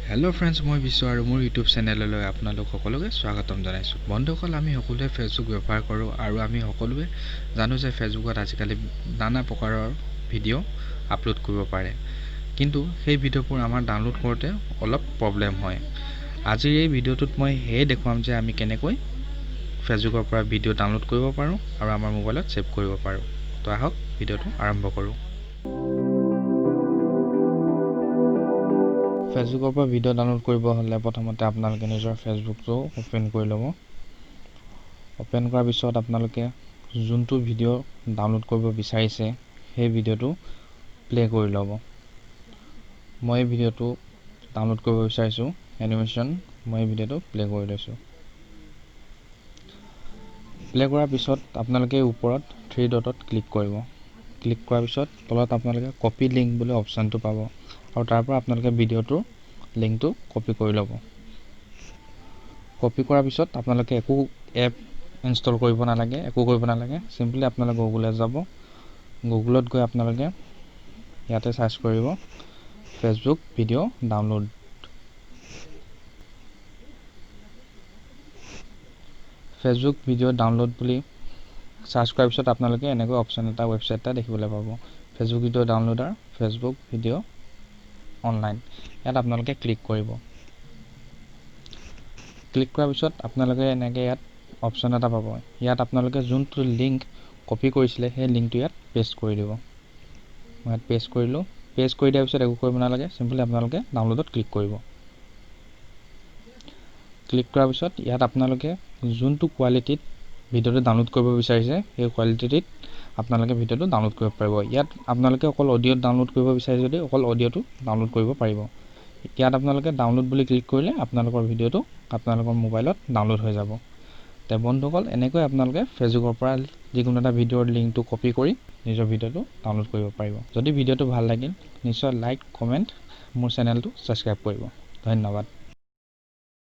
Hello' friends, মই বিশ্ব আৰু মোৰ ইউটিউব চেনেললৈ আপোনালোক সকলোকে স্বাগতম জনাইছোঁ। বন্ধুসকল, আমি সকলোৱে ফেচবুক ব্যৱহাৰ কৰোঁ আৰু আমি সকলোৱে জানো যে ফেচবুকত আজিকালি নানা প্ৰকাৰৰ ভিডিঅ' আপলোড কৰিব পাৰে, কিন্তু সেই ভিডিঅ'বোৰ আমাৰ ডাউনলোড কৰোঁতে অলপ প্ৰব্লেম হয়। আজিৰ এই ভিডিঅ'টোত মই সেয়ে দেখুৱাম যে আমি কেনেকৈ ফেচবুকৰ পৰা ভিডিঅ' ডাউনলোড কৰিব পাৰোঁ আৰু আমাৰ মোবাইলত ছেভ কৰিব পাৰোঁ। তো আহক ভিডিঅ'টো আৰম্ভ কৰোঁ। ফেচবুকৰ পৰা ভিডিঅ' ডাউনলোড কৰিব হ'লে প্ৰথমতে আপোনালোকে নিজৰ ফেচবুকটো অ'পেন কৰি ল'ব। অ'পেন কৰাৰ পিছত আপোনালোকে যোনটো ভিডিঅ' ডাউনলোড কৰিব বিচাৰিছে সেই ভিডিঅ'টো প্লে কৰি ল'ব। মই এই ভিডিঅ'টো ডাউনলোড কৰিব বিচাৰিছোঁ এনিমেশ্যন। মই এই ভিডিঅ'টো প্লে কৰি লৈছোঁ। প্লে কৰাৰ পিছত আপোনালোকে ওপৰত 3 ডটত ক্লিক কৰিব। ক্লিক কৰাৰ পিছত তলত আপোনালোকে কপি লিংক বুলি অপশ্যনটো পাব আৰু তাৰ পৰা আপোনালোকে ভিডিঅ'টোৰ লিংকটো কপি কৰি ল'ব। কপি কৰাৰ পিছত আপোনালোকে একো এপ ইনষ্টল কৰিব নালাগে, চিম্পলি আপোনালোকে গুগলত যাব। গুগলত গৈ আপোনালোকে ইয়াতে চাৰ্চ কৰিব Facebook video' download. Facebook video' download বুলি চাৰ্চ কৰাৰ পিছত আপোনালোকে এনেকৈ অপশ্যন এটা ৱেবছাইট এটা দেখিবলৈ পাব, Facebook video' downloader, Facebook video' online. ইয়াত আপোনালোকে ক্লিক কৰিব। ক্লিক কৰাৰ পিছত আপোনালোকে এনেকৈ ইয়াত অপশ্যন এটা পাব। ইয়াত আপোনালোকে যোনটো লিংক কপি কৰিছিলে সেই লিংকটো ইয়াত পেষ্ট কৰি দিব। মই ইয়াত পেষ্ট কৰিলোঁ। পেষ্ট কৰি দিয়াৰ পিছত একো কৰিব নালাগে, চিম্পলি আপোনালোকে ডাউনলোডত ক্লিক কৰিব। ক্লিক কৰাৰ পিছত ইয়াত আপোনালোকে যোনটো কোৱালিটিত ভিডিঅ'টো ডাউনলোড কৰিব বিচাৰিছে সেই কোৱালিটিত আপোনালোকে ভিডিঅ'টো ডাউনলোড কৰিব পাৰিব। ইয়াত আপোনালোকে অকল অডিঅ'ত ডাউনলোড কৰিব বিচাৰে যদি অকল অডিঅ'টো ডাউনলোড কৰিব পাৰিব। ইয়াত আপোনালোকে ডাউনলোড বুলি ক্লিক কৰিলে আপোনালোকৰ ভিডিঅ'টো আপোনালোকৰ মোবাইলত ডাউনলোড হৈ যাব। তে বন্ধুসকল, এনেকৈ আপোনালোকে ফেচবুকৰ পৰা যিকোনো এটা ভিডিঅ'ৰ লিংকটো কপি কৰি নিজৰ ভিডিঅ'টো ডাউনলোড কৰিব পাৰিব। যদি ভিডিঅ'টো ভাল লাগিল নিশ্চয় লাইক, কমেণ্ট, মোৰ চেনেলটো ছাবস্ক্ৰাইব কৰিব। ধন্যবাদ।